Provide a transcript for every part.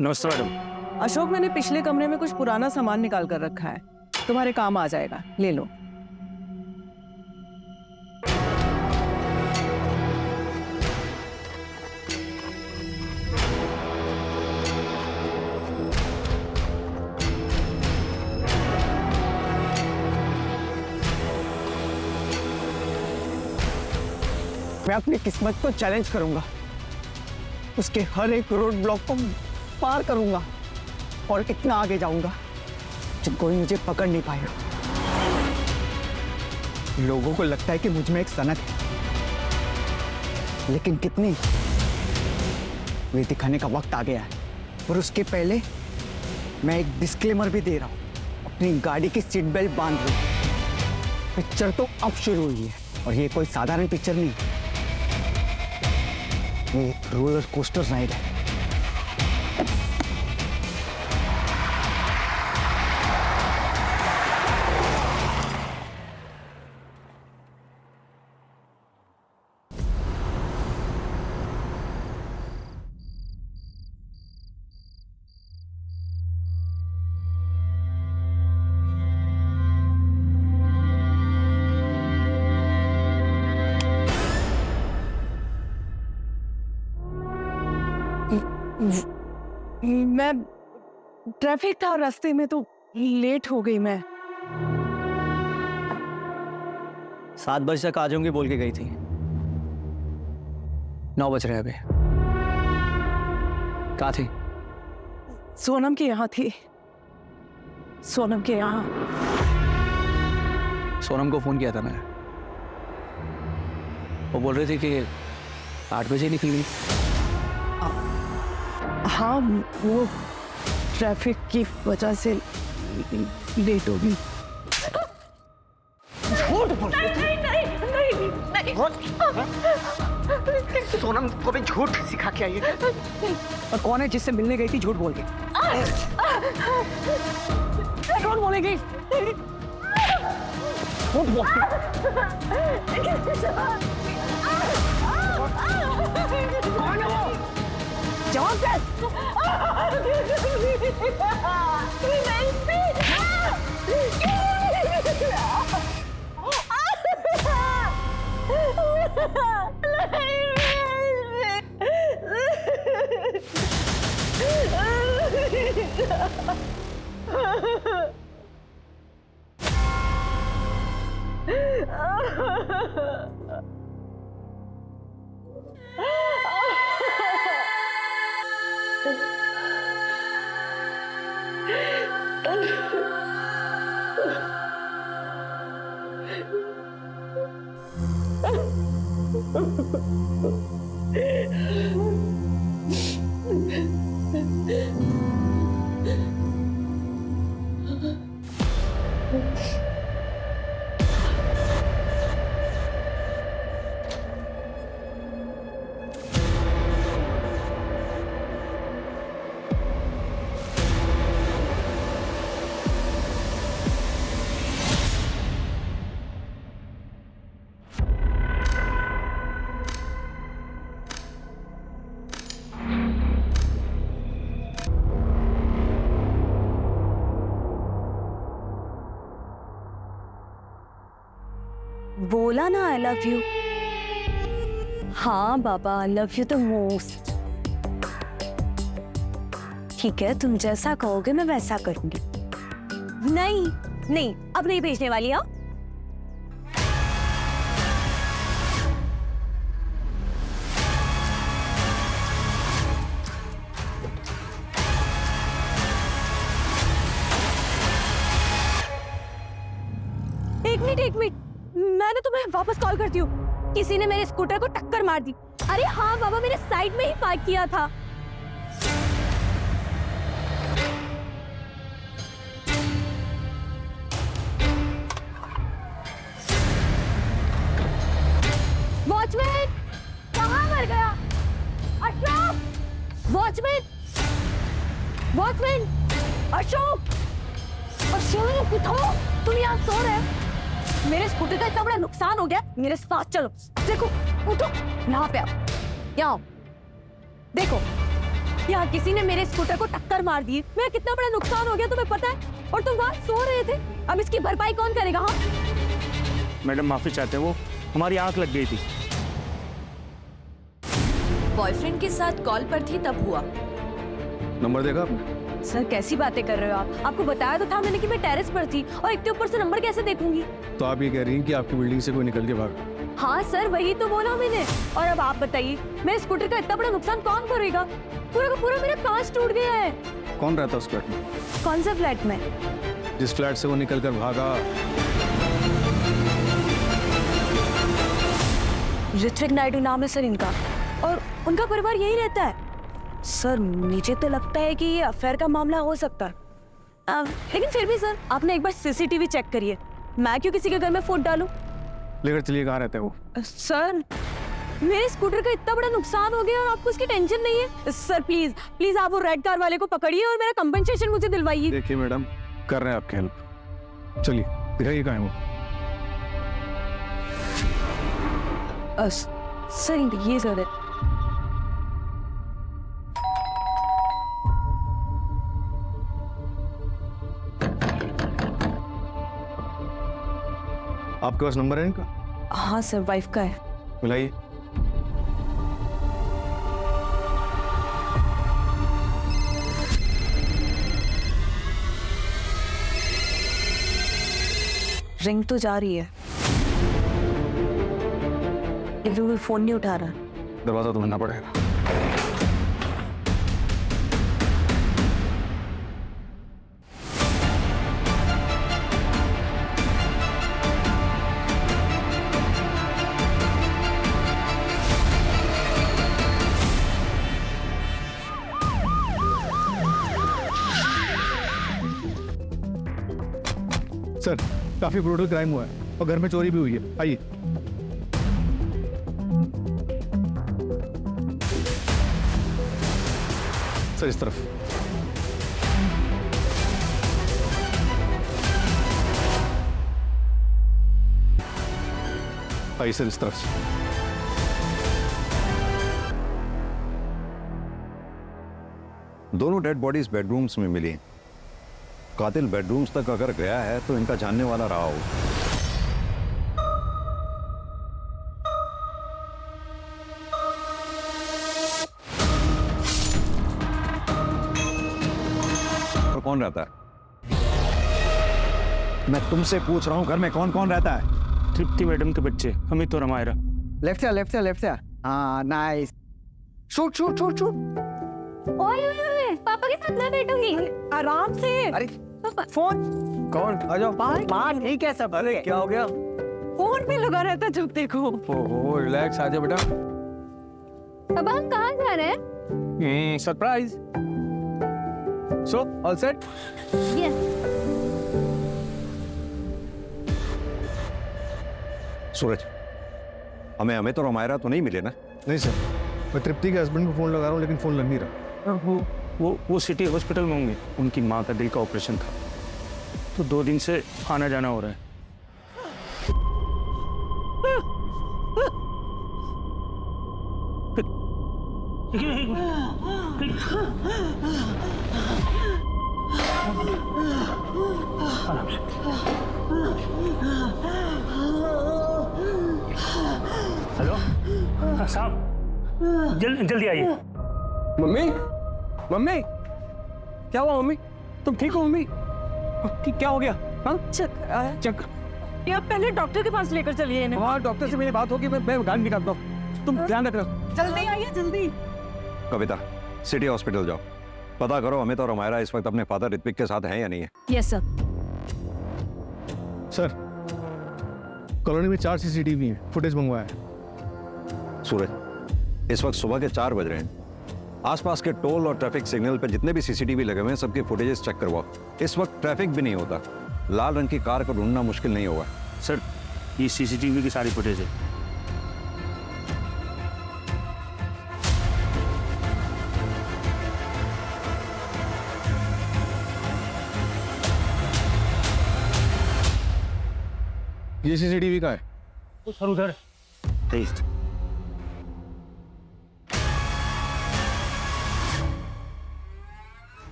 नमस्ते मैडम। अशोक, मैंने पिछले कमरे में कुछ पुराना सामान निकाल कर रखा है, तुम्हारे काम आ जाएगा, ले लो। मैं अपनी किस्मत को चैलेंज करूंगा, उसके हर एक रोड ब्लॉक को पार करूंगा और इतना आगे जाऊंगा कि कोई मुझे पकड़ नहीं पाएगा। लोगों को लगता है कि मुझ में एक सनक है, लेकिन कितनी, वे दिखाने का वक्त आ गया है। और उसके पहले मैं एक डिस्क्लेमर भी दे रहा हूं, अपनी गाड़ी की सीट बेल्ट बांध लो। पिक्चर तो अब शुरू हुई है और ये कोई साधारण पिक्चर नहीं, ये एक रोलर कोस्टर राइड है। मैं ट्रैफिक था रास्ते में तो लेट हो गई। मैं 7 बजे तक आ जाऊंगी बोल के गई थी, 9 बज रहे हैं अभी। कहाँ थी? सोनम के यहाँ थी, सोनम के यहाँ। सोनम को फोन किया था मैंने, वो बोल रही थी कि 8 बजे निकल गई। हाँ, वो ट्रैफिक की वजह से लेट हो गई। सोनम को भी झूठ सिखा के आई है। और कौन है जिससे मिलने गई थी झूठ बोल के? कौन बोलेगी? झूठ बोल के। कौन है वो? जवाब दे। बोला ना आई लव यू। हाँ बाबा, I love you the most. ठीक है, तुम जैसा कहोगे मैं वैसा करूंगी। नहीं नहीं, अब नहीं भेजने वाली। हाँ, एक मिनट, मैंने तुम्हें वापस कॉल करती हूँ। किसी ने मेरे स्कूटर को टक्कर मार दी। अरे हाँ बाबा, मैंने साइड में ही पार्क किया था। वॉचमैन, कहाँ मर गया? अशोक, वॉचमैन, वॉचमैन, अशोक, अशोक उठो, तुम यहाँ सो रहे हो? मेरे स्कूटर का इतना बड़ा नुकसान हो गया, मेरे साथ चलो। देखो, उठो, यहाँ पे आओ, यहाँ आओ। देखो, यहाँ किसी ने मेरे स्कूटर को टक्कर मार दी, मेरा कितना बड़ा नुकसान हो गया तुम्हें पता है? और तुम वहाँ सो रहे थे। अब इसकी भरपाई कौन करेगा? हाँ मैडम माफी चाहते हैं, वो हमारी आंख लग गई थी। बॉयफ्रेंड के साथ कॉल पर थी तब हुआ। नंबर देखा आपने? सर कैसी बातें कर रहे हो आप? आपको बताया तो था मैंने कि मैं टेरेस पर थी और इतने ऊपर से नंबर कैसे देखूंगी? तो आप ये कह रही हैं कि आपकी बिल्डिंग से कोई निकल के भागा? हाँ सर वही तो बोला मैंने। और अब आप बताइए मेरे स्कूटर का इतना बड़ा नुकसान कौन करेगा? पूरा का पूरा मेरा कांच टूट गया है। कौन रहता है उस फ्लैट में? कौन सा फ्लैट में? जिस फ्लैट से वो निकल कर भागा। ऋत्विक नायडू नाम है सर इनका, और उनका परिवार यही रहता है। सर मुझे तो लगता है कि ये अफेयर का मामला हो सकता है। लेकिन फिर भी सर आपने एक बार सीसीटीवी चेक करिए। मैं क्यों किसी के घर में फूट डालूं? लेकर चलिए, कहाँ रहते हैं वो? सर मेरे स्कूटर का इतना बड़ा नुकसान हो गया और आपको उसकी टेंशन नहीं है? सर प्लीज प्लीज आप वो रेड कार वाले को पकड़िए और मेरा कंपनसेशन मुझे दिलवाइए। देखिए मैडम, कर रहे हैं आपकी हेल्प। चलिए दिखाइए कहाँ है वो। सर ये सर है। आपके पास नंबर है इनका? हाँ सर वाइफ का है। मिलाइए। रिंग तो जा रही है लेकिन वो फोन नहीं उठा रहा। दरवाजा तो बनना पड़ेगा। सर काफी ब्रूटल क्राइम हुआ है और घर में चोरी भी हुई है। आइए। सर इस तरफ। आइए सर इस तरफ से। दोनों डेड बॉडीज बेडरूम्स में मिली। कातिल बेडरूम्स तक अगर गया है तो इनका जानने वाला रहा हो। तो कौन रहता है? मैं तुमसे पूछ रहा हूं, घर में कौन कौन रहता है? तृप्ति मैडम के बच्चे अमित और अमायरा। लेफ्ट से लेफ्ट से लेफ्ट से। हाँ nice. Shoot shoot shoot shoot. ओए पापा के साथ मैं बैठूंगी। आराम से। अरे फोन कौन? आ जाओ बाहर। ठीक है सब। अरे क्या हो गया? फोन पे लगा रहता जब देखो। ओहो रिलैक्स, आ जाओ बेटा। अब हम कहाँ जा रहे हैं? Surprise. So all set? Yes. Suraj, हमें अमित और अमायरा तो नहीं मिले ना? नहीं सर, मैं तृप्ति के हस्बैंड को फोन लगा रहा हूँ लेकिन फोन लग नहीं रहा। वो सिटी हॉस्पिटल में होंगे। उनकी माँ का दिल का ऑपरेशन था तो 2 दिन से आना जाना हो रहा है। हेलो साहब, जल्दी आइए। मम्मी, मम्मी क्या हुआ? मम्मी तुम ठीक हो? मम्मी क्या हो गया? हाँ चक्कर। ये पहले डॉक्टर के पास लेकर चलिए इन्हें। हाँ डॉक्टर से मेरी बात होगी, मैं गाड़ी निकालता हूँ। तुम ध्यान रखना। जल्दी आइए जल्दी। कविता, सिटी हॉस्पिटल जाओ, पता करो अमित और अमायरा इस वक्त अपने फादर ऋत्विक के साथ हैं या नहीं है। Yes sir. सर कॉलोनी में 4 CCTV हैं, फुटेज मंगवाया है। सूरज, इस वक्त सुबह के 4 बज रहे हैं। आसपास के टोल और ट्रैफिक सिग्नल पे जितने भी CCTV लगे हुए हैं सबके फुटेजेस चेक करवाओ। इस वक्त ट्रैफिक भी नहीं होता। लाल रंग की कार को ढूंढना मुश्किल नहीं होगा। सर ये CCTV की सारी फुटेज है। ये CCTV का है। वो सर उधर।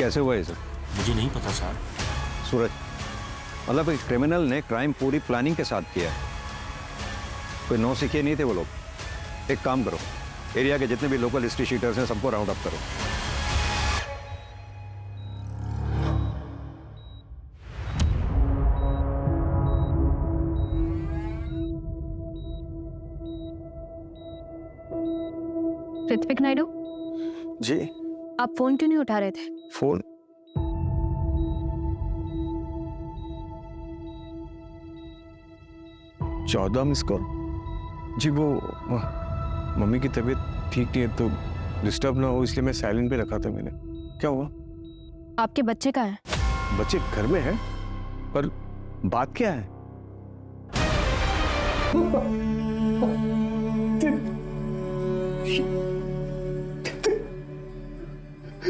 कैसे हुआ ये सब? मुझे नहीं पता सर। सूरज, मतलब एक क्रिमिनल ने क्राइम पूरी प्लानिंग के साथ किया है। कोई नौ सीखे नहीं थे वो लोग। एक काम करो, एरिया के जितने भी लोकल हिस्ट्री शीटर्स हैं सबको राउंड अप करो। ऋत्विक नायडू, जी आप फोन क्यों नहीं उठा रहे थे? फोन? चौदह मिस कॉल? जी वो मम्मी की तबीयत ठीक नहीं है तो डिस्टर्ब ना हो इसलिए मैं साइलेंट पे रखा था मैंने। क्या हुआ? आपके बच्चे कहाँ हैं? बच्चे घर में हैं, पर बात क्या है?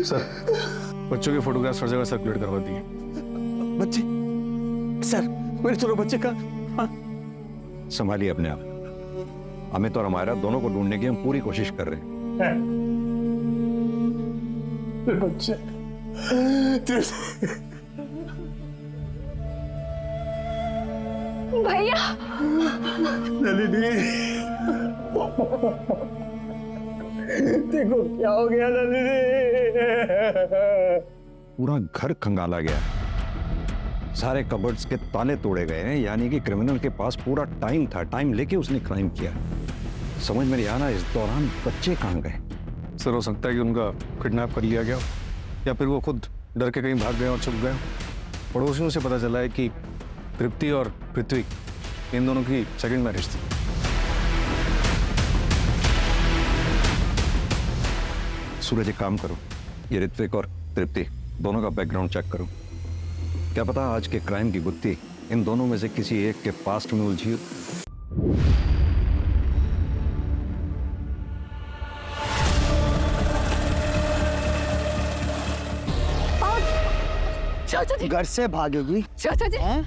सर, बच्चों के फोटोग्राफ्स हर जगह सर्कुलेट करवा दिए। बच्चे? सर, मेरे दोनों बच्चे का? संभालिए अपने आप। अमित और हमारा दोनों को ढूंढने की हम पूरी कोशिश कर रहे हैं। बच्चे भैया, देखो क्या हो गया नलिनी। पूरा घर खंगाला गया, सारे कबर्ड्स के ताले तोड़े गए हैं। यानी कि क्रिमिनल के पास पूरा टाइम था, टाइम लेके उसने क्राइम किया। समझ में नहीं आ रहा इस दौरान बच्चे कहाँ गए। सर, हो सकता है कि उनका किडनैप कर लिया गया या फिर वो खुद डर के कहीं भाग गए और छुप गए। पड़ोसियों से पता चला है कि तृप्ति और पृथ्वी इन दोनों की सेकंड मैरिज थी। सूरज, एक काम करो, ये ऋत्विक और तृप्ति दोनों का बैकग्राउंड चेक करो। क्या पता आज के क्राइम की गुत्थी इन दोनों में से किसी एक के पास्ट में उलझी हो। घर से भागेगी? हैं?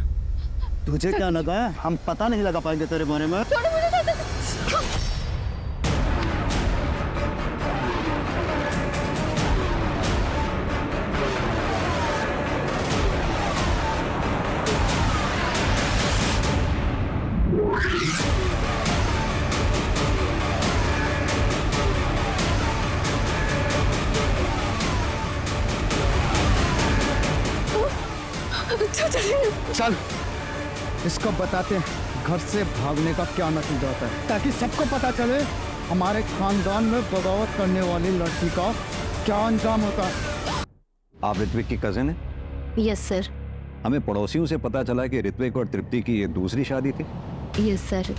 तुझे क्या लगा है हम पता नहीं लगा पाएंगे तेरे बारे में? चल, इसको बताते हैं घर से भागने का क्या नतीजा होता है, ताकि सबको पता चले हमारे खानदान में बगावत करने वाली लड़की का क्या अंजाम होता है। आप ऋत्विक की कजिन है? Yes sir. हमें पड़ोसियों से पता चला कि ऋत्विक और तृप्ति की ये दूसरी शादी थी। Yes sir.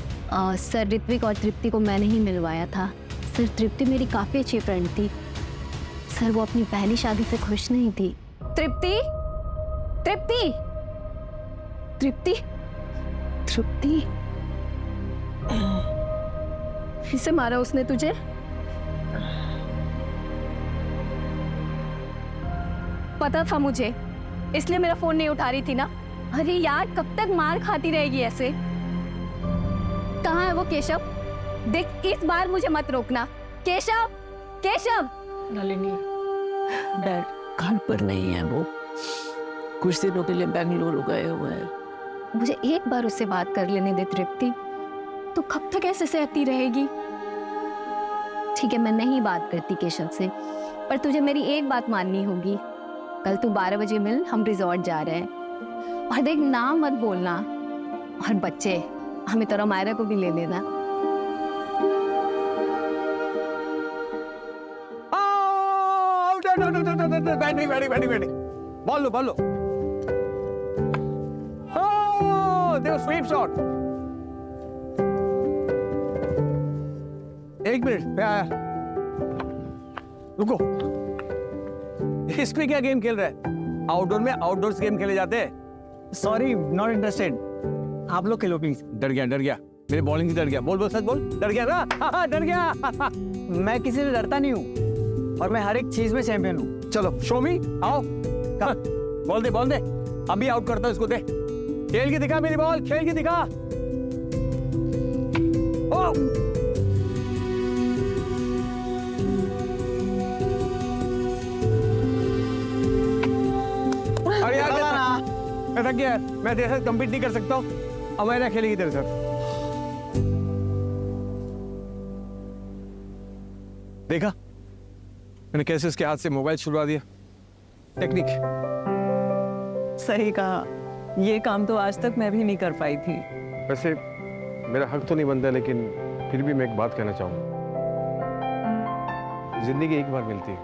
सर, ऋत्विक और तृप्ति को मैंने ही मिलवाया था। सर, तृप्ति मेरी काफ़ी अच्छी फ्रेंड थी। सर, वो अपनी पहली शादी से खुश नहीं थी। तृप्ति, तृप्ति, तृप्ति, तृप्ति, इसे मारा उसने तुझे? पता था मुझे, इसलिए मेरा फोन नहीं उठा रही थी ना। अरे यार, कब तक मार खाती रहेगी ऐसे? कहाँ है वो केशव? देख, इस बार मुझे मत रोकना। केशव, केशव। नलिनी, डैड घर पर नहीं है, वो कुछ दिनों के लिए बेंगलुरु गए हुए हैं। मुझे एक बार उससे बात कर लेने दे तृप्ति। तो कब तक ऐसे सहती रहेगी? ठीक है, मैं नहीं बात करती केशव से, पर तुझे मेरी एक बात माननी होगी। कल तू 12 बजे मिल, हम रिजॉर्ट जा रहे हैं। और देख, नाम मत बोलना। और बच्चे, हमें तो मायरा को भी ले लेना। बैठी बोल लो देखो, स्वीप शॉट। एक मिनट, मैं आया। रुको, इसमें क्या गेम खेल रहा है? आउटडोर में आउटडोर्स गेम खेले जाते हैं। Sorry, not interested. आप लोग खेलो प्लीज। डर गया मेरे बॉलिंग से डर गया। बोल सच बोल, डर गया ना? हाँ, डर गया। मैं किसी से डरता नहीं हूँ और मैं हर एक चीज में चैंपियन हूँ। चलो शो मी, आओ। बोल दे, अभी आउट करता हूं इसको। दे, खेल के दिखा मेरी बॉल, खेल के दिखा। ओ! गया है, मैं तेरे साथ कम्पीट नहीं कर सकता हूँ। अमायरा खेलेगी तेरे साथ। देखा मैंने कैसे उसके हाथ से मोबाइल छुड़वा दिया। टेक्निक। सही कहा, ये काम तो आज तक मैं भी नहीं कर पाई थी। वैसे मेरा हक तो नहीं बनता, लेकिन फिर भी मैं एक बात कहना चाहूँगा। जिंदगी एक बार मिलती है,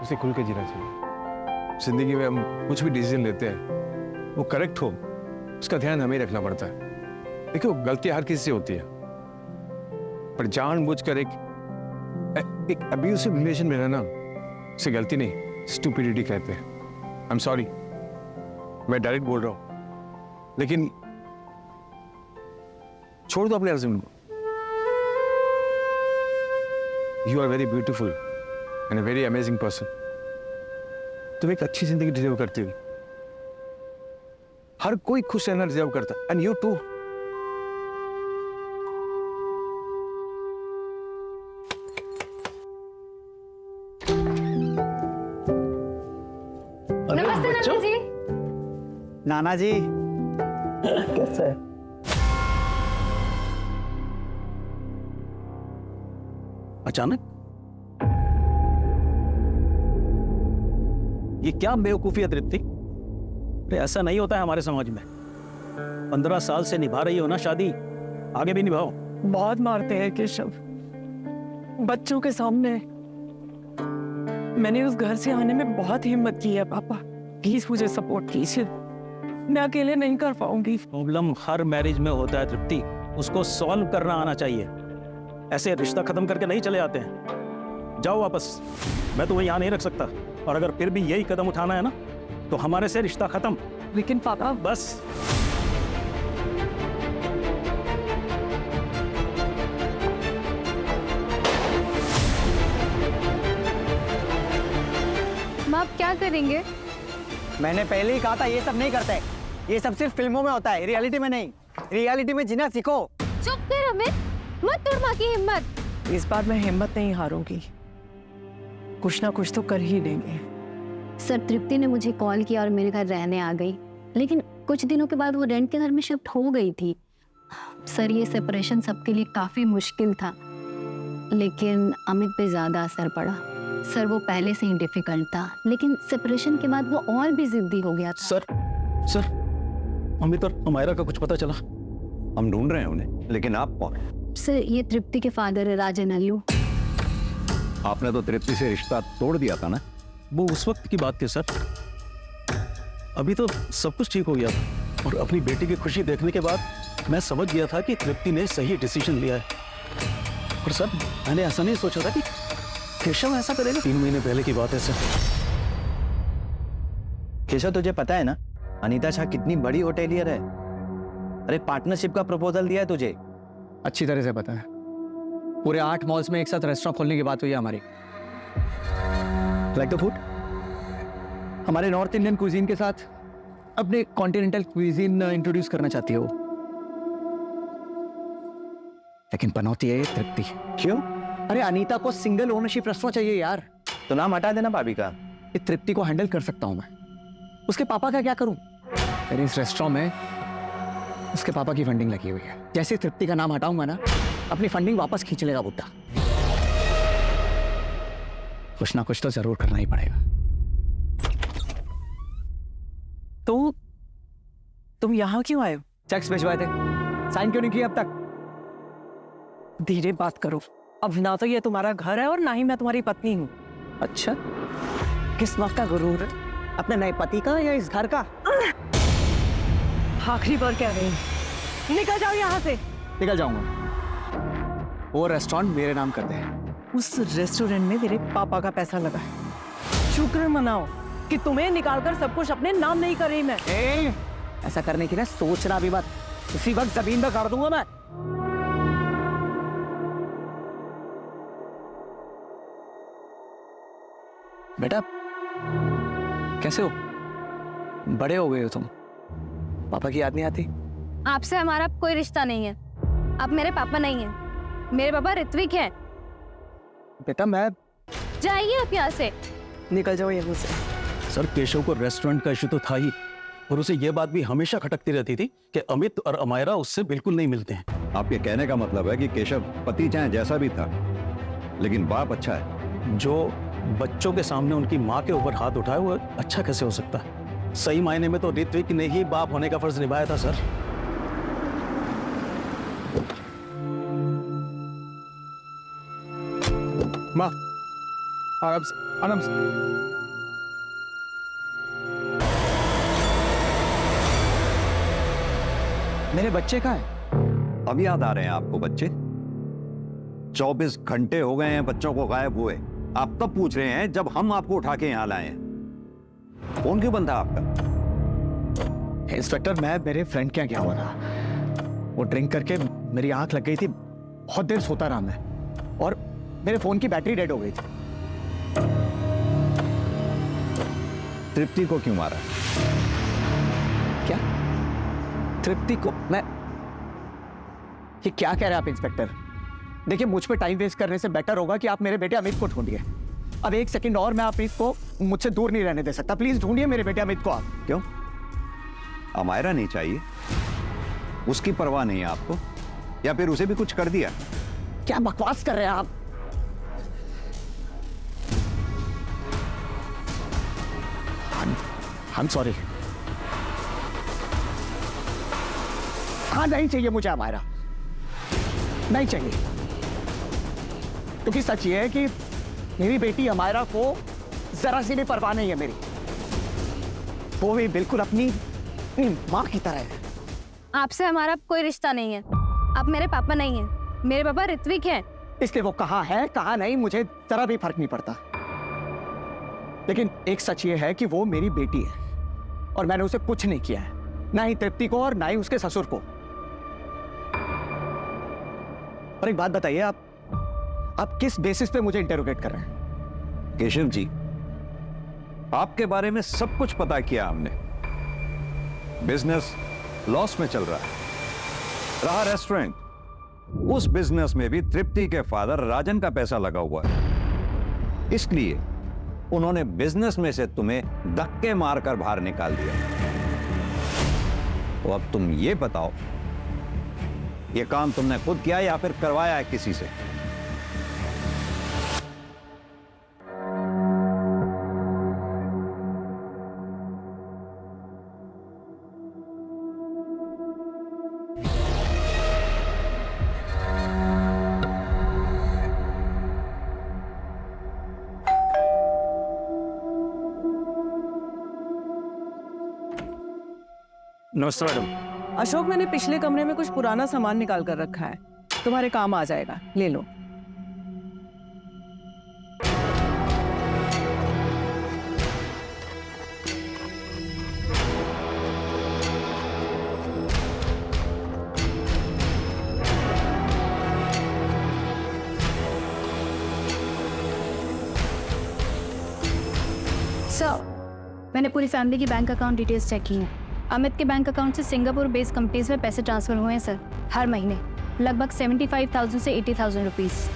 उसे खुल के जीना चाहिए। जिंदगी में हम कुछ भी डिसीजन लेते हैं, वो करेक्ट हो उसका ध्यान हमें रखना पड़ता है। देखो गलती हर किसी से होती है, पर जानबूझकर एक अब्यूसिव रिलेशन में रहना उसे गलती नहीं, स्टूपिडिटी कहते हैं। आई एम सॉरी, मैं डायरेक्ट बोल रहा हूं, लेकिन छोड़ दो अपने हस्बैंड को। You are very beautiful and a very amazing person. तुम एक अच्छी जिंदगी डिजर्व करती हो। हर कोई खुश रहना डिजर्व करता है, एंड यू टू। नमस्ते नाना जी। नाना जी कैसा है? अचानक ये क्या बेवकूफी है तृप्ति? अरे ऐसा नहीं होता है हमारे समाज में। 15 साल से निभा रही हो ना शादी, आगे भी निभाओ। बहुत मारते हैं केशव, बच्चों के सामने। मैंने उस घर से आने में बहुत हिम्मत की है पापा, प्लीज मुझे सपोर्ट कीजिए, मैं अकेले नहीं कर पाऊंगी। प्रॉब्लम हर मैरिज में होता है तृप्ति, उसको सॉल्व करना आना चाहिए। ऐसे रिश्ता खत्म करके नहीं चले आते हैं। जाओ वापस, मैं तुम्हें यहाँ नहीं रख सकता, और अगर फिर भी यही कदम उठाना है ना तो हमारे से रिश्ता खत्म। लेकिन पापा बस। आप क्या करेंगे? मैंने पहले ही कहा था ये सब नहीं करते। ये सब सिर्फ फिल्मों में होता है, रियलिटी में नहीं। रियलिटी में जीना सीखो। चुप कर अमित, मत तोड़ माँ की हिम्मत। इस बार मैं हिम्मत नहीं हारूंगी, कुछ ना कुछ तो कर ही लेंगे। सर तृप्ति ने मुझे कॉल किया और मेरे घर रहने आ गई, लेकिन कुछ दिनों के बाद वो रेंट के घर में शिफ्ट हो गई थी। सर ये सेपरेशन सबके लिए काफी मुश्किल था, लेकिन अमित पे ज्यादा असर पड़ा। सर वो पहले से ही डिफिकल्ट था, लेकिन सेपरेशन के बाद वो और भी जिद्दी हो गया था। सर अमित और अमायरा का कुछ पता चला? हम ढूंढ रहे हैं उन्हें, लेकिन आप कौन? सर ये तृप्ति के फादर है, राजन अल्लू। आपने तो तृप्ति से रिश्ता तोड़ दिया था ना? वो उस वक्त की बात थी सर, अभी तो सब कुछ ठीक हो गया था। और अपनी बेटी की खुशी देखने के बाद मैं समझ गया था कि तृप्ति ने सही डिसीजन लिया है। और सर मैंने ऐसा नहीं सोचा था कि केशव ऐसा करेगा। 3 महीने पहले की बात है सर। केशव तुझे पता है ना अनीता शाह कितनी बड़ी होटेलियर है? अरे पार्टनरशिप का प्रपोजल दिया है तुझे। अच्छी तरह से पता है, पूरे 8 मॉल्स में एक साथ रेस्टोरेंट खोलने की बात हुई है हमारी। लाइक द फूड, हमारे नॉर्थ इंडियन क्विजीन के साथ अपने कॉन्टिनेंटल क्विजीन इंट्रोड्यूस करना चाहती है वो, लेकिन पनौती है ये तृप्ति। क्यों? अरे अनीता को सिंगल ओनरशिप रेस्टोरेंट चाहिए यार। तो नाम हटा देना भाभी का। ये तृप्ति को हैंडल कर सकता हूं मैं, उसके पापा का क्या करूं? मेरे इस रेस्टोरेंट में उसके पापा की फंडिंग लगी हुई है। जैसे तृप्ति का नाम हटाऊंगा ना, अपनी फंडिंग वापस खींच लेगा बुड्ढा। कुछ ना कुछ तो जरूर करना ही पड़ेगा। तो तुम यहाँ क्यों आए हो? चेक्स भिजवाए थे, साइन क्यों नहीं किया अब तक? धीरे बात करो, अब ना तो ये तुम्हारा घर है और ना ही मैं तुम्हारी पत्नी हूँ। अच्छा, किस बात का गुरूर है? अपने नए पति का या इस घर का? आखिरी बार कह रही हूँ, निकल जाओ यहाँ से। निकल जाऊंगा, वो रेस्टोरेंट मेरे नाम कर दे। उस रेस्टोरेंट में मेरे पापा का पैसा लगा है, शुक्र मनाओ कि तुम्हें निकालकर सब कुछ अपने नाम नहीं कर रही मैं। ऐसा करने की ना सोचना भी मत, उसी वक्त जमीन में गाड़ दूंगा मैं। बेटा कैसे हो? बड़े हो गए हो तुम, पापा की याद नहीं आती? आपसे हमारा कोई रिश्ता नहीं है, आप मेरे पापा नहीं हैं, मेरे पापा ऋत्विक हैं। बेटा मैं, जाइए आप यहाँ से। निकल जाओ यहाँ से। सर केशव को रेस्टोरेंट का इशू तो था ही, और उसे यह बात भी हमेशा खटकती रहती थी कि अमित और अमायरा उससे बिल्कुल नहीं मिलते हैं। आपके कहने का मतलब है कि केशव पति चाहे जैसा भी था, लेकिन बाप अच्छा है। जो बच्चों के सामने उनकी माँ के ऊपर हाथ उठाए वो अच्छा कैसे हो सकता है? सही मायने में तो ऋत्विक ने ही बाप होने का फर्ज निभाया था सर। माँ, आराम से, आराम से। मेरे बच्चे कहाँ हैं? अब याद आ रहे हैं आपको बच्चे? 24 घंटे हो गए हैं बच्चों को गायब हुए। आप तब पूछ रहे हैं जब हम आपको उठा के यहां लाए हैं। फोन क्यों बंद था आपका? इंस्पेक्टर, मैं मेरे फ्रेंड के यहाँ गया हुआ था। वो ड्रिंक करके मेरी आंख लग गई थी, बहुत देर सोता रहा मैं, और मेरे फोन की बैटरी डेड हो गई थी। तृप्ति को क्यों मारा? क्या? तृप्ति को? मैं ये क्या कह रहे हैं आप इंस्पेक्टर? देखिए, मुझ पे टाइम वेस्ट करने से बेटर होगा कि आप मेरे बेटे अमित को ढूंढिए। अब एक सेकंड और मैं अमित को मुझसे दूर नहीं रहने दे सकता। प्लीज ढूंढिए मेरे बेटे अमित को आप। क्यों? अमायरा नहीं चाहिए? उसकी परवाह नहीं है आपको? या फिर उसे भी कुछ कर दिया? क्या बकवास कर रहे हैं आप? I'm sorry। हाँ, नहीं चाहिए मुझे अमायरा, नहीं चाहिए। क्योंकि सच ये है कि मेरी बेटी अमायरा को जरा सी भी परवाह नहीं है मेरी। वो भी बिल्कुल अपनी माँ की तरह है। आपसे हमारा कोई रिश्ता नहीं है। आप मेरे पापा नहीं हैं। मेरे पापा ऋत्विक हैं। इसलिए वो कहाँ है कहाँ नहीं मुझे जरा भी फर्क नहीं पड़ता। लेकिन एक सच ये है कि वो मेरी बेटी है और मैंने उसे कुछ नहीं किया है, ना ही तृप्ति को और ना ही उसके ससुर को। और एक बात बताइए, आप किस बेसिस पे मुझे इंटरोगेट कर रहे हैं? केशव जी, आपके बारे में सब कुछ पता किया हमने। बिजनेस लॉस में चल रहा है। रहा रेस्टोरेंट, उस बिजनेस में भी तृप्ति के फादर राजन का पैसा लगा हुआ है। इसलिए उन्होंने बिजनेस में से तुम्हें धक्के मारकर बाहर निकाल दिया। तो अब तुम ये बताओ, ये काम तुमने खुद किया या फिर करवाया है किसी से? नमस्ते मैडम। अशोक, मैंने पिछले कमरे में कुछ पुराना सामान निकाल कर रखा है, तुम्हारे काम आ जाएगा, ले लो। सर, मैंने पूरी फैमिली की बैंक अकाउंट डिटेल्स चेक की हैं। अमित के बैंक अकाउंट से सिंगापुर बेस्ड कंपनीज में पैसे ट्रांसफर हुए हैं सर, हर महीने लगभग 75,000 से 80,000 रुपीस।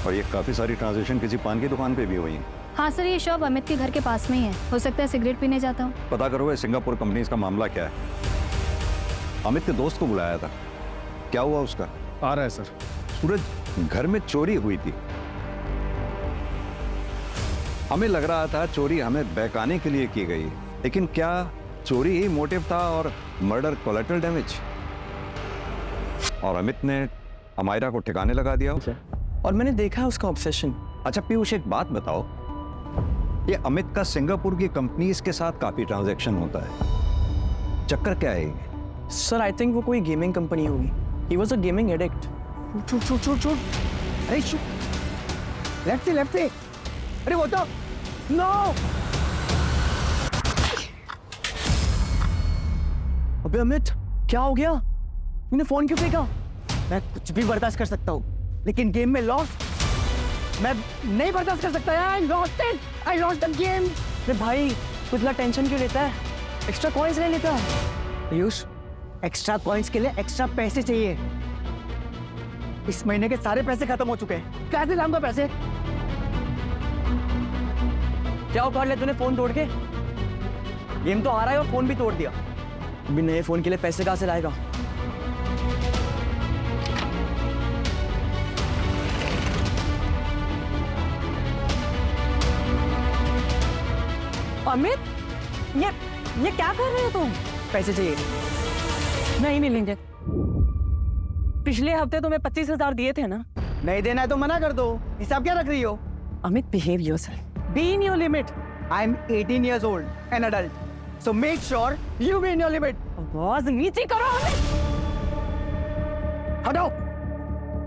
और ये काफी सारी ट्रांजैक्शन किसी पान की दुकान पे भी हुई हैं। हाँ सर, ये शॉप अमित के घर के पास में ही है। हो सकता है सिगरेट पीने जाता हूँ। पता करो ये सिंगापुर कंपनीज का मामला क्या है। अमित के दोस्त को बुलाया था, क्या हुआ उसका? आ रहा है सर। सूरज, घर में चोरी हुई थी। हमें लग रहा था चोरी हमें बहकाने के लिए की गई, लेकिन क्या चोरी ही मोटिव था और मर्डर कोलैटरल डैमेज? और अमित ने अमायरा को ठिकाने लगा दिया। और मैंने देखा है उसका ऑब्सेशन। अच्छा पीयूष, एक बात बताओ, ये अमित का सिंगापुर की कंपनीज के साथ काफी ट्रांजैक्शन होता है, चक्कर क्या है? सर, आई थिंक वो कोई गेमिंग कंपनी होगी। He was a gaming addict. छूट। अरे लेफ्ट से। अरे वो तो नो। अबे अमित, क्या हो गया? तूने फोन क्यों फेंका? मैं कुछ भी बर्दाश्त कर सकता हूँ, लेकिन गेम में लॉस मैं नहीं बर्दाश्त कर सकता यार। I lost the game. अरे भाई, तू इतना टेंशन क्यों लेता है? एक्स्ट्रा कॉइंस ले लेता है। पीयूष, एक्स्ट्रा कॉइंस के लिए एक्स्ट्रा पैसे चाहिए। इस महीने के सारे पैसे खत्म हो चुके हैं, कैसे लाऊंगा पैसे? क्या उखाड़ ले तूने फोन तोड़ के? गेम तो आ रहा है और फोन भी तोड़ दिया। अभी नए फोन के लिए पैसे कहाँ से लाएगा? अमित, ये क्या कर रहे हो तुम? पैसे चाहिए। नहीं मिलेंगे। पिछले हफ्ते तुम्हें 25,000 दिए थे ना? नहीं देना है तो मना कर दो। हिसाब क्या रख रही हो? Amit, behave yourself, be in your limit. I am 18 years old, an adult. So make sure you be in your limit. आवाज नीचे करो अमित। हटाओ।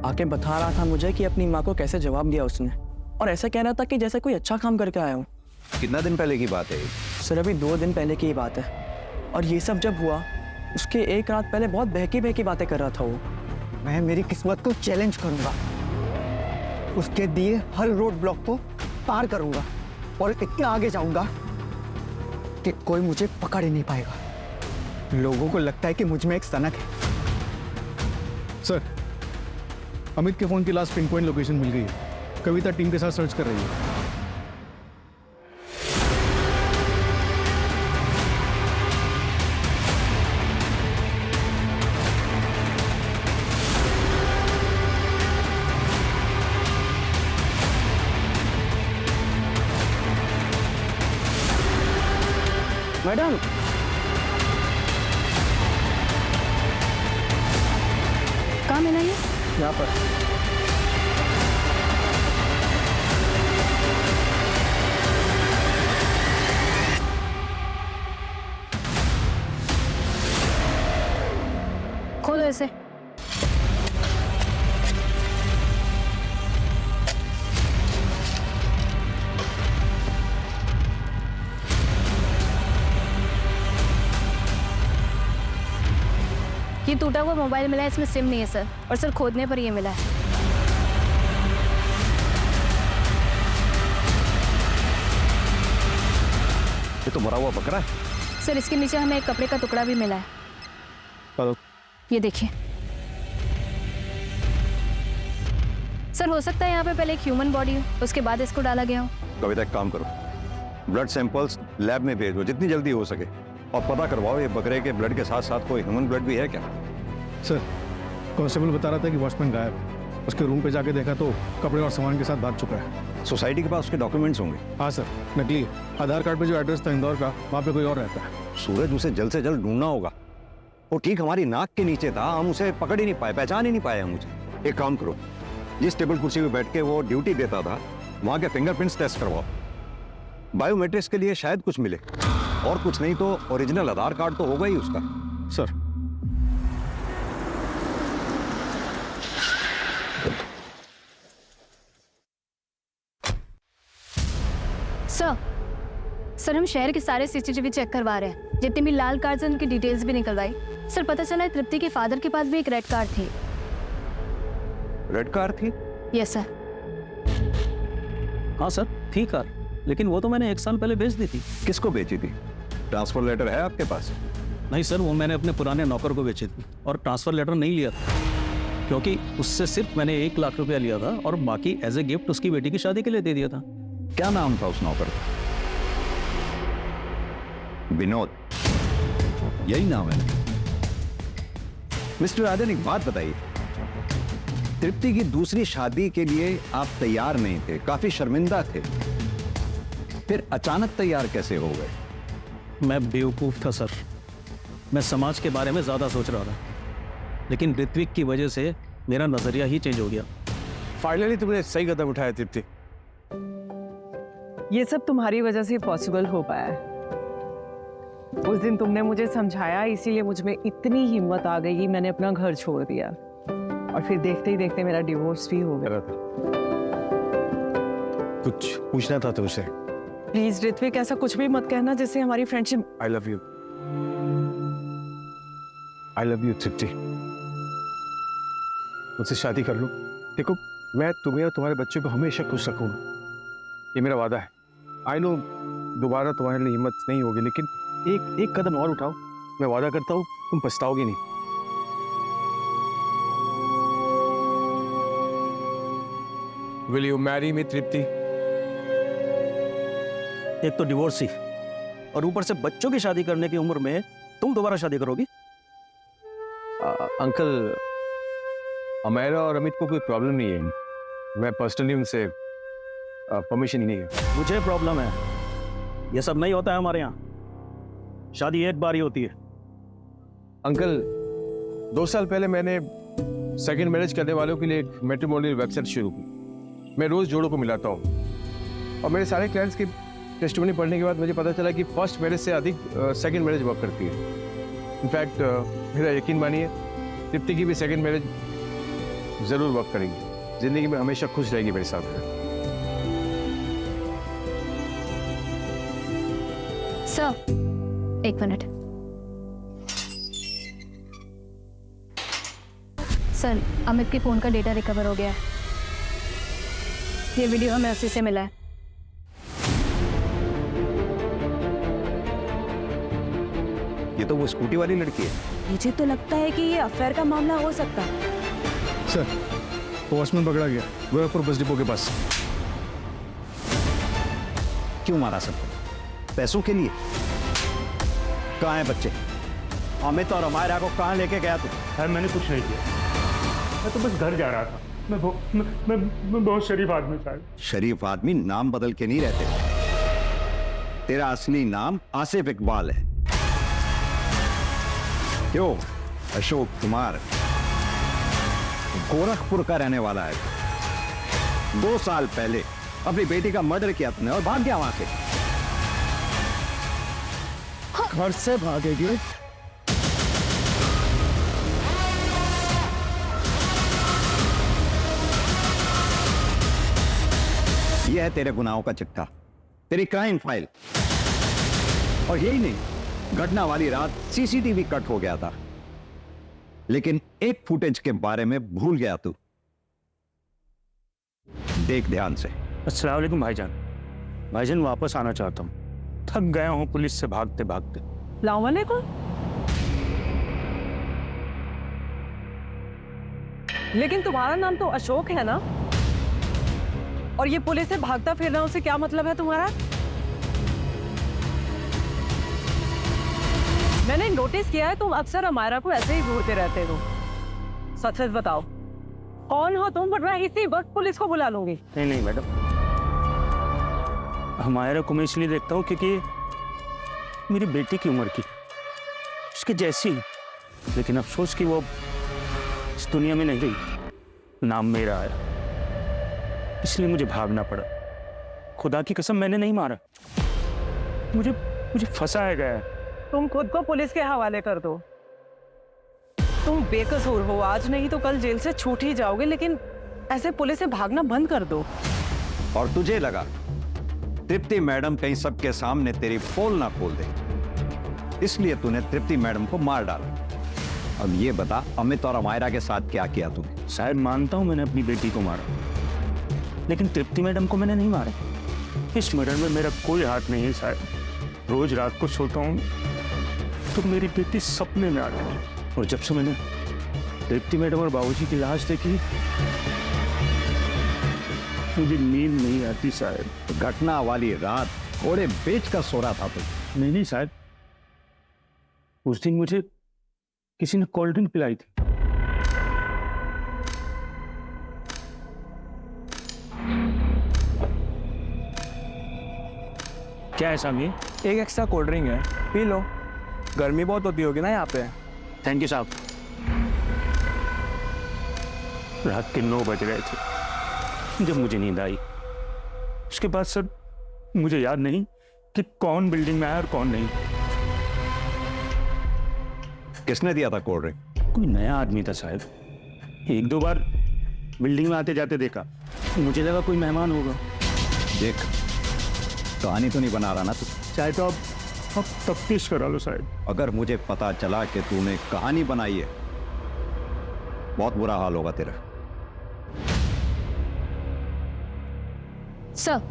आके बता रहा था मुझे कि अपनी माँ को कैसे जवाब दिया उसने, और ऐसा कह रहा था कि जैसे कोई अच्छा काम करके आया हूँ। कितना दिन पहले की बात है ये? सर अभी 2 दिन पहले की ही बात है। और ये सब जब हुआ उसके एक रात पहले बहुत बहकी बहकी बातें कर रहा था वो। मैं मेरी किस्मत को चैलेंज करूंगा, उसके दिए हर रोड ब्लॉक को पार करूंगा और इतना आगे जाऊंगा कि कोई मुझे पकड़ ही नहीं पाएगा। लोगों को लगता है कि मुझ में एक सनक है। सर, अमित के फोन की लास्ट पिन पॉइंट लोकेशन मिल गई है। कविता टीम के साथ सर्च कर रही है। मैडम, कहाँ मिला ये? यहाँ पर। खोलो इसे। ये टूटा हुआ मोबाइल मिला है, इसमें सिम नहीं है सर, और सर खोदने पर ये मिला है। ये तो मरा हुआ बकरा है। सर इसके नीचे हमें एक कपड़े का टुकड़ा भी मिला है। हेलो। ये देखिए सर, हो सकता है यहाँ पे पहले एक ह्यूमन बॉडी हो, उसके बाद इसको डाला गया हो। कविता एक काम करो, ब्लड सैंपल्स लैब में भेजो जितनी जल्दी हो सके, और पता करवाओ ये बकरे के ब्लड के साथ साथ कोई ह्यूमन ब्लड भी है क्या। सर, कांस्टेबल बता रहा था कि वॉचमैन गायब है। उसके रूम पे जाके देखा तो कपड़े और सामान के साथ भाग चुका है। सोसाइटी के पास उसके डॉक्यूमेंट्स होंगे। हाँ सर, नकली है। आधार कार्ड पे जो एड्रेस था इंदौर का, वहाँ पे कोई और रहता है। सूरज, उसे जल्द से जल्द ढूंढना होगा। वो ठीक हमारी नाक के नीचे था, हम उसे पकड़ ही नहीं पाए, पहचान ही नहीं पाए हम उसे। एक काम करो, जिस टेबल कुर्सी पे बैठ के वो ड्यूटी देता था वहाँ के फिंगरप्रिंट्स टेस्ट करवाओ। बायोमेट्रिक्स के लिए शायद कुछ मिले, और कुछ नहीं तो ओरिजिनल आधार कार्ड तो होगा ही उसका। सर, सर हम शहर के सारे सीसीटीवी चेक करवा रहे हैं, जितने भी लाल कार्ड हैं उनकी डिटेल्स भी निकलवाई। सर पता चला है तृप्ति के फादर के पास भी एक रेड कार थी। रेड कार थी? Yes sir. हाँ सर, थी कार, लेकिन वो तो मैंने 1 साल पहले बेच दी थी। किसको बेची थी? ट्रांसफर लेटर है आपके पास? नहीं सर, वो मैंने अपने पुराने नौकर को बेची थी, और ट्रांसफर लेटर नहीं लिया था, क्योंकि उससे सिर्फ मैंने 1 लाख रुपया लिया था और बाकी एज ए गिफ्ट उसकी बेटी की शादी के लिए दे दिया था। क्या नाम था उस नौकर का? विनोद, यही नाम है? मिस्टर राजन, एक बात बताइए, तृप्ति की दूसरी शादी के लिए आप तैयार नहीं थे, काफी शर्मिंदा थे, फिर अचानक तैयार कैसे हो गए? मैं बेवकूफ था सर, मैं समाज के बारे में ज्यादा सोच रहा था, लेकिन ऋत्विक की वजह से मेरा नजरिया ही चेंज हो गया। फाइनली तुमने सही कदम उठाया तृप्ति। ये सब तुम्हारी वजह से पॉसिबल हो पाया है। उस दिन तुमने मुझे समझाया, इसीलिए मुझ में इतनी हिम्मत आ गई कि मैंने अपना घर छोड़ दिया, और फिर देखते ही देखते मेरा डिवोर्स भी हो गया। कुछ पूछना था तुमसे। प्लीज ऋत्विक, ऐसा कुछ भी मत कहना जिससे हमारी friendship. I love you, I love you Tripti. मुझसे शादी कर लो। देखो, मैं तुम्हें और तुम्हारे बच्चों को हमेशा खुश रखूंगा, ये मेरा वादा है। आई नो दोबारा तुम्हारे लिए हिम्मत नहीं होगी, लेकिन एक कदम और उठाओ, मैं वादा करता हूँ तुम पछताओगे नहीं। Will you marry me, तृप्ति? एक तो डिवोर्स ही, और ऊपर से बच्चों की शादी करने की उम्र में तुम दोबारा शादी करोगी? अंकल, अमेरा और अमित को कोई प्रॉब्लम नहीं है। मैं पर्सनली उनसे परमिशन ही नहीं है। मुझे प्रॉब्लम है। ये सब नहीं होता है हमारे यहाँ। शादी एक बार ही होती है। अंकल, 2 साल पहले मैंने सेकंड मैरिज करने वालों के लिए एक मैट्रिमोनियल वेबसाइट शुरू की। मैं रोज जोड़ों को मिलाता हूँ और मेरे सारे क्लाइंट्स की टेस्टिमनी पढ़ने के बाद मुझे पता चला कि फर्स्ट मैरिज से अधिक सेकंड मैरिज वर्क करती है। इनफैक्ट मेरा यकीन मानिए, तृप्ति की भी सेकंड मैरिज जरूर वर्क करेगी। जिंदगी में हमेशा खुश रहेगी मेरे साथ। Sir, 1 minute. सर, अमित के फोन का डेटा रिकवर हो गया है। ये वीडियो हमें उसी से मिला है। ये तो वो स्कूटी वाली लड़की है। मुझे तो लगता है कि ये अफेयर का मामला हो सकता है। सर, वॉचमैन पकड़ा गया गोरखपुर बस डिपो के पास। क्यों मारा सबको? पैसों के लिए? कहाँ है बच्चे? अमित और अमायरा को कहाँ लेके गया तू? साहब मैंने कुछ नहीं किया, मैं तो बस घर जा रहा था। मैं बहुत शरीफ आदमी साहब। शरीफ आदमी नाम बदल के नहीं रहते। तेरा असली नाम आसिफ इकबाल है। क्यों? अशोक कुमार गोरखपुर का रहने वाला है। 2 साल पहले अपनी बेटी का मर्डर किया तूने और भाग गया वहां से। घर से भागेगी? यह है तेरे गुनाहों का चिट्ठा, तेरी क्राइम फाइल। और यही नहीं, घटना वाली रात सीसीटीवी कट हो गया था, लेकिन एक फुटेज के बारे में भूल गया तू। देख ध्यान से। अस्सलाम वालेकुम भाईजान। भाईजान वापस आना चाहता हूँ, थक गया हूँ पुलिस से भागते भागते। अस्सलाम वालेकुम। लेकिन तुम्हारा नाम तो अशोक है ना? और ये पुलिस से भागता फिरना, उससे क्या मतलब है तुम्हारा? मैंने नोटिस किया है तुम अक्सर अमायरा को ऐसे ही घूरते रहते हो। सच सच बताओ, कौन हो तुम, वरना इसी वक्त पुलिस को बुला लूंगी। नहीं मैडम, अमायरा को मैं इसलिए देखता हूँ क्योंकि मेरी बेटी की उम्र की, उसके जैसी। लेकिन अफसोस कि वो इस दुनिया में नहीं रही। नाम मेरा आया, इसलिए मुझे भागना पड़ा। खुदा की कसम मैंने नहीं मारा, मुझे फंसाया गया है। तुम खुद को पुलिस के हवाले कर दो। तुम बेकसूर हो, आज नहीं तो कल जेल से छूट ही जाओगे, लेकिन ऐसे पुलिस से भागना बंद कर दो। और तुझे लगा तृप्ति मैडम कहीं सबके सामने तेरी पोल ना खोल दे, इसलिए तूने तृप्ति मैडम को मार डाला। अब ये बता, अमित और अमायरा के साथ क्या किया तूने? शायद मानता हूं मैंने अपनी बेटी को मारा, लेकिन तृप्ति मैडम को मैंने नहीं मारा। इस मर्डर में मेरा कोई हाथ नहीं है शायद। रोज रात को सोता हूँ तो मेरी बेटी सपने में आती है, और जब से मैंने तृप्ति मैडम और बाबूजी की लाश देखी, मुझे नींद नहीं आती शायद। घटना वाली रात घोड़े बेच कर सो रहा था तू? नहीं शायद, उस दिन मुझे किसी ने कोल्ड ड्रिंक पिलाई थी। क्या है सामी? एक एक्स्ट्रा कोल्ड ड्रिंक है, पी लो। गर्मी बहुत होती होगी ना यहाँ पे। थैंक यू साहब। रात के 9 बज रहे थे जब मुझे नींद आई। उसके बाद सर मुझे याद नहीं कि कौन बिल्डिंग में आया और कौन नहीं। किसने दिया था कोल्ड ड्रिंक? कोई नया आदमी था शायद। 1-2 बार बिल्डिंग में आते जाते देखा, मुझे लगा कोई मेहमान होगा। देख, कहानी तो नहीं बना रहा ना तू? चाहे तो अब तफ्तीश करा लो साहब। अगर मुझे पता चला कि तूने कहानी बनाई है, बहुत बुरा हाल होगा तेरा। सर,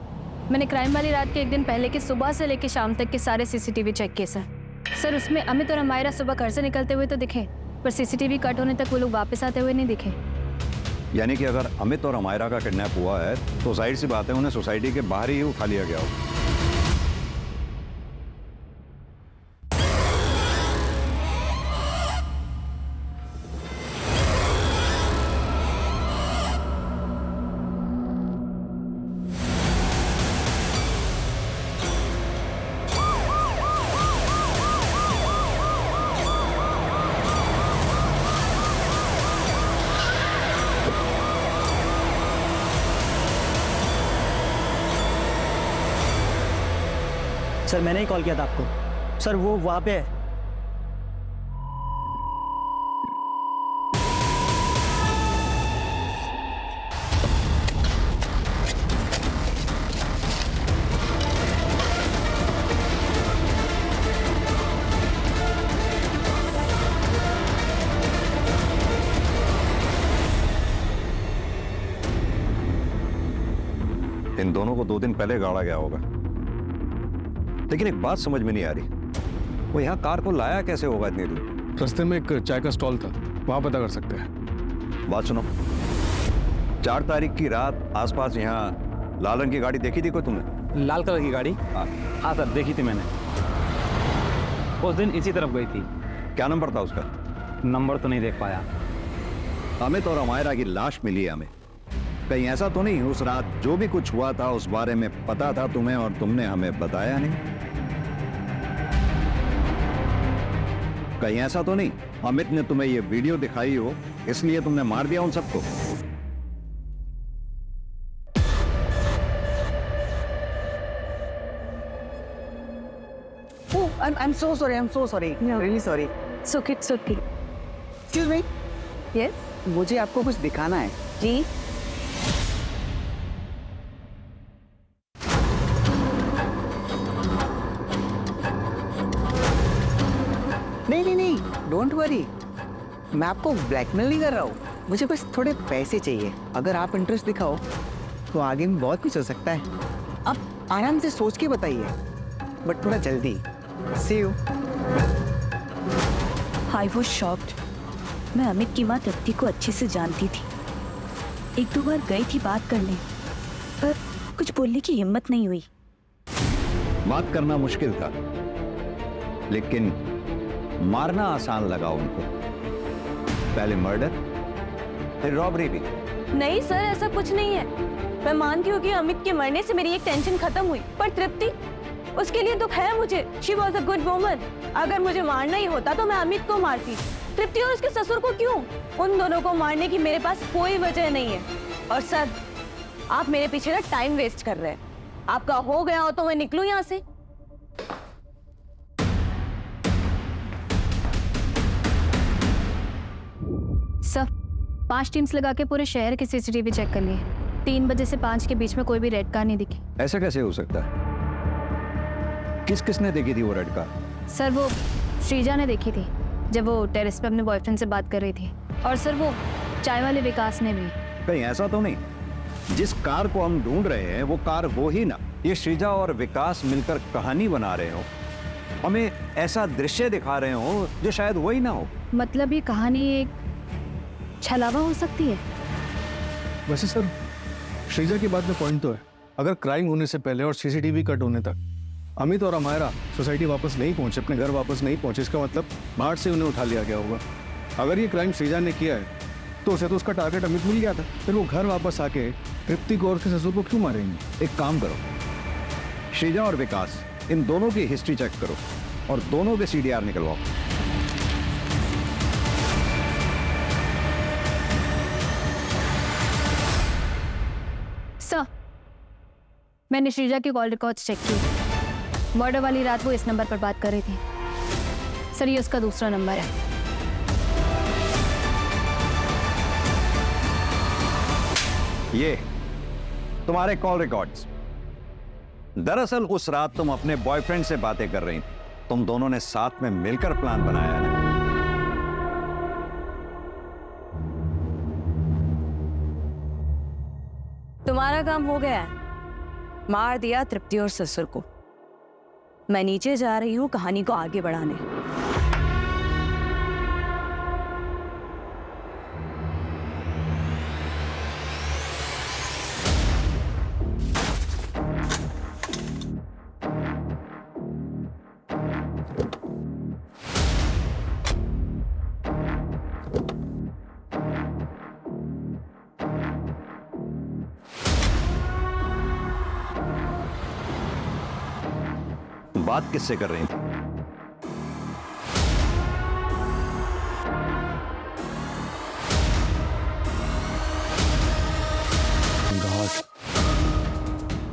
मैंने क्राइम वाली रात के 1 दिन पहले के सुबह से लेकर शाम तक के सारे सीसीटीवी चेक किए सर। उसमें अमित और अमायरा सुबह घर से निकलते हुए तो दिखे, पर सीसीटीवी कट होने तक वो लोग वापस आते हुए नहीं दिखे। यानी कि अगर अमित और अमायरा का किडनैप हुआ है तो जाहिर सी बात है उन्हें सोसाइटी के बाहर ही उठा लिया गया हो। सर मैंने ही कॉल किया था आपको। सर वो वहाँ पे है। इन दोनों को 2 दिन पहले गाड़ा गया होगा, लेकिन एक बात समझ में नहीं आ रही, वो यहाँ कार को लाया कैसे होगा इतनी दूर? रास्ते में एक चाय का स्टॉल था, वहां पता कर सकते हैं। बात सुनो, 4 तारीख की रात आसपास यहाँ लाल रंग की गाड़ी देखी थी कोई तुमने? लाल कलर की गाड़ी? हाँ सर, देखी थी मैंने। उस दिन इसी तरफ गई थी। क्या नंबर था उसका? नंबर तो नहीं देख पाया। अमित और अमायरा की लाश मिली है हमें। कहीं ऐसा तो नहीं उस रात जो भी कुछ हुआ था उस बारे में पता था तुम्हें और तुमने हमें बताया नहीं? कहीं ऐसा तो नहीं अमित ने तुम्हें ये वीडियो दिखाई हो इसलिए तुमने मार दिया उन सबको? I'm so sorry. I'm so sorry. No. Really sorry. It's okay. Excuse me. Yes? मुझे आपको कुछ दिखाना है। जी। नहीं, डोंट वरी। मैं आपको ब्लैकमेल नहीं कर रहा हूँ, मुझे बस थोड़े पैसे चाहिए। अगर आप इंटरेस्ट दिखाओ तो आगे में बहुत कुछ हो सकता है। आप आराम से सोच के बताइए, बट थोड़ा जल्दी। See you. I was shocked. मैं अमित की माँ तृप्ति को अच्छे से जानती थी। 1-2 बार गई थी बात करने, पर कुछ बोलने की हिम्मत नहीं हुई। बात करना मुश्किल था, लेकिन मारना आसान लगा उनको। पहले मर्डर, फिर रॉबरी भी। नहीं सर, ऐसा कुछ नहीं है। मैं मानती हूँ कि अमित के मरने से मेरी एक टेंशन खत्म हुई, पर तृप्ति, उसके लिए दुख है मुझे। She was a good woman. अगर मुझे मारना ही होता तो मैं अमित को मारती। तृप्ति और उसके ससुर को क्यों? उन दोनों को मारने की मेरे पास कोई वजह नहीं है। और सर, आप मेरे पीछे ना टाइम वेस्ट कर रहे हैं। आपका हो गया हो तो मैं निकलूं यहाँ से। सर, 5 टीम्स लगा के पूरे शहर के सीसीटीवी चेक कर लिए। 3 बजे से 5 के बीच में कोई भी रेड कार नहीं दिखी। ऐसा कैसे हो सकता है? किसने देखी थी वो रेड कार? सर, वो श्रीजा ने देखी थी जब वो टेरेस पे अपने बॉयफ्रेंड से बात कर रही थी। और सर, वो चाय वाले विकास ने भी। कहीं ऐसा तो नहीं जिस कार को हम ढूंढ रहे हैं वो कार वो ही ना? ये श्रीजा और विकास मिलकर कहानी बना रहे हो, हमें ऐसा दृश्य दिखा रहे हो जो शायद वही ना हो। मतलब ये कहानी एक छलावा हो सकती है। वैसे सर, श्रीजा की बात में पॉइंट तो है। अगर क्राइम होने से पहले और सीसीटीवी कट होने तक अमित और अमायरा सोसाइटी वापस नहीं पहुंचे, अपने घर वापस नहीं पहुंचे, इसका मतलब बाहर से उन्हें उठा लिया गया होगा। अगर ये क्राइम श्रीजा ने किया है तो उसे तो उसका टारगेट अमित मिल गया था। फिर वो घर वापस आके तृप्ति को और उसके ससुर को क्यों मारेंगे? एक काम करो, श्रीजा और विकास इन दोनों की हिस्ट्री चेक करो और दोनों के सीडीआर निकलवाओ। सर, मैंने श्रीजा की कॉल रिकॉर्ड्स चेक की। मर्डर वाली रात वो इस नंबर पर बात कर रही थी। सर, ये उसका दूसरा नंबर है। ये तुम्हारे कॉल रिकॉर्ड्स। दरअसल उस रात तुम अपने बॉयफ्रेंड से बातें कर रही थी। तुम दोनों ने साथ में मिलकर प्लान बनाया है ना? तुम्हारा काम हो गया है। मार दिया तृप्ति और ससुर को। मैं नीचे जा रही हूँ कहानी को आगे बढ़ाने। बात किससे कर रही थी?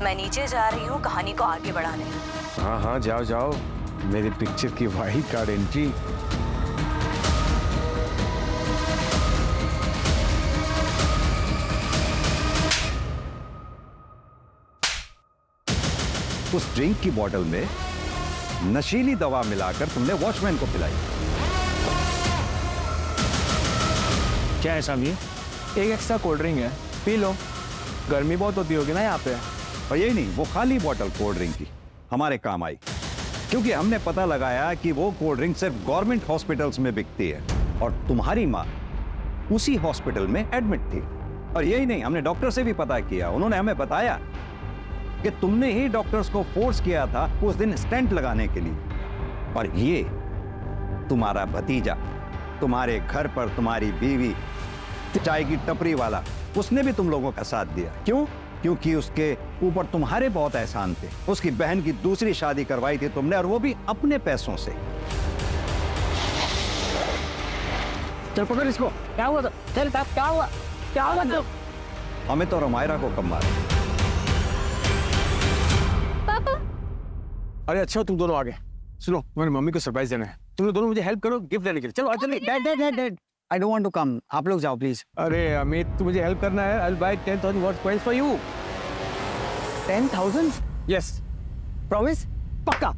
मैं नीचे जा रही हूँ कहानी को आगे बढ़ाने। हाँ हाँ, जाओ जाओ, मेरी पिक्चर की वाइल्ड कार्ड एंट्री। उस ड्रिंक की बोतल में नशीली दवा मिलाकर तुमने वॉचमैन को पिलाई। क्या है साहब ये? एक एक्स्ट्रा कोल्ड ड्रिंक है, पी लो। गर्मी बहुत होती होगी ना यहाँ पे। और यही नहीं, वो खाली बोतल कोल्ड ड्रिंक की हमारे काम आई, क्योंकि हमने पता लगाया कि वो कोल्ड ड्रिंक सिर्फ गवर्नमेंट हॉस्पिटल्स में बिकती है और तुम्हारी माँ उसी हॉस्पिटल में एडमिट थी। और यही नहीं, हमने डॉक्टर से भी पता किया, उन्होंने हमें बताया कि तुमने ही डॉक्टर्स को फोर्स किया था उस दिन स्टेंट लगाने के लिए। और ये तुम्हारा भतीजा तुम्हारे घर पर तुम्हारी बीवी चाय की टपरी वाला, उसने भी तुम लोगों का साथ दिया। क्यों? क्योंकि उसके ऊपर तुम्हारे बहुत एहसान थे। उसकी बहन की दूसरी शादी करवाई थी तुमने, और वो भी अपने पैसों से। चल पकड़ इसको। क्या हुआ? चल साहब, क्या हुआ? क्या हुआ? हमें तो रमायरा को कम मारा। पापा अरे अच्छा तुम दोनों आ गए। सुनो, मेरी मम्मी को सरप्राइज देना है, तुम दोनों मुझे हेल्प करो गिफ्ट देने के लिए। चलो आ जल्दी। Dad I don't want to come, आप लोग जाओ प्लीज। अरे अमित, तू मुझे हेल्प करना है। I'll buy 10,000 worth coins for you. 10,000? Yes. Promise? पक्का?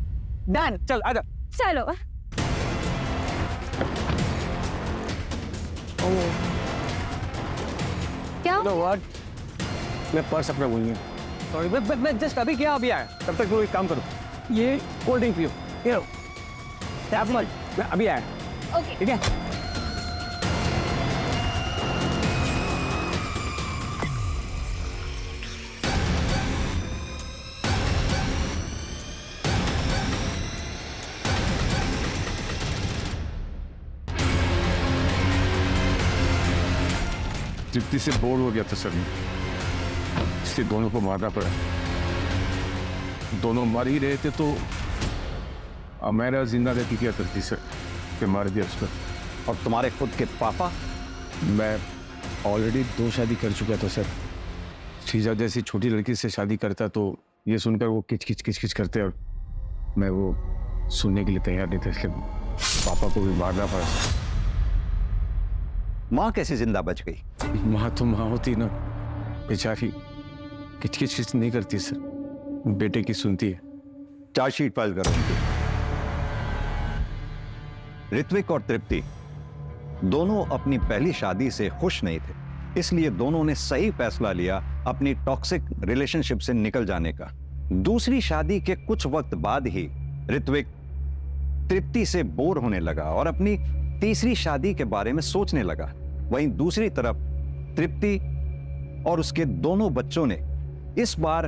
डन। चल आजा। चलो। क्या? You know what? मैं पर्स अपना भूल गया। सॉरी, मैं जस्ट अभी क्या अभी आया। तब तक तुम एक काम करो, ये कोल्ड ड्रिंक पियो। ये लो। मैं अभी आया। ओके। ठीक है? तृप्ति से बोर हो गया था सर, इसलिए दोनों को मारना पड़ा। दोनों मर ही रहे थे तो मेरा जिंदा रहती क्या करती सर, कि मार दिया उसको। और तुम्हारे खुद के पापा? मैं ऑलरेडी 2 शादी कर चुका था सर। शीजा जैसी छोटी लड़की से शादी करता तो ये सुनकर वो किच किच करते, और मैं वो सुनने के लिए तैयार नहीं था, इसलिए पापा को भी मारना पड़ा। माँ कैसे जिंदा बच गई? माँ तो माँ होती ना, बेचारी किच नहीं करती सर, बेटे की सुनती है। चार्जशीट फाइल करो उनकी। ऋत्विक और तृप्ति दोनों अपनी पहली शादी से खुश नहीं थे, इसलिए दोनों ने सही फैसला लिया अपनी टॉक्सिक रिलेशनशिप से निकल जाने का। दूसरी शादी के कुछ वक्त बाद ही ऋत्विक तृप्ति से बोर होने लगा और अपनी तीसरी शादी के बारे में सोचने लगा। वहीं दूसरी तरफ तृप्ति और उसके दोनों बच्चों ने इस बार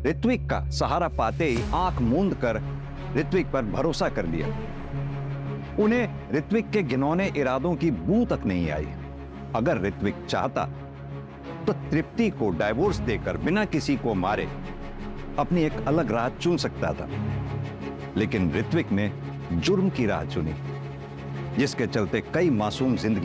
ऋत्विक का सहारा पाते ही आंख मूंद कर ऋत्विक पर भरोसा कर लिया। उन्हें ऋत्विक के घिनौने इरादों की बू तक नहीं आई। अगर ऋत्विक चाहता तो तृप्ति को डाइवोर्स देकर बिना किसी को मारे अपनी एक अलग राह चुन सकता था, लेकिन ऋत्विक ने जुर्म की राह चुनी, जिसके चलते कई मासूम जिंदगी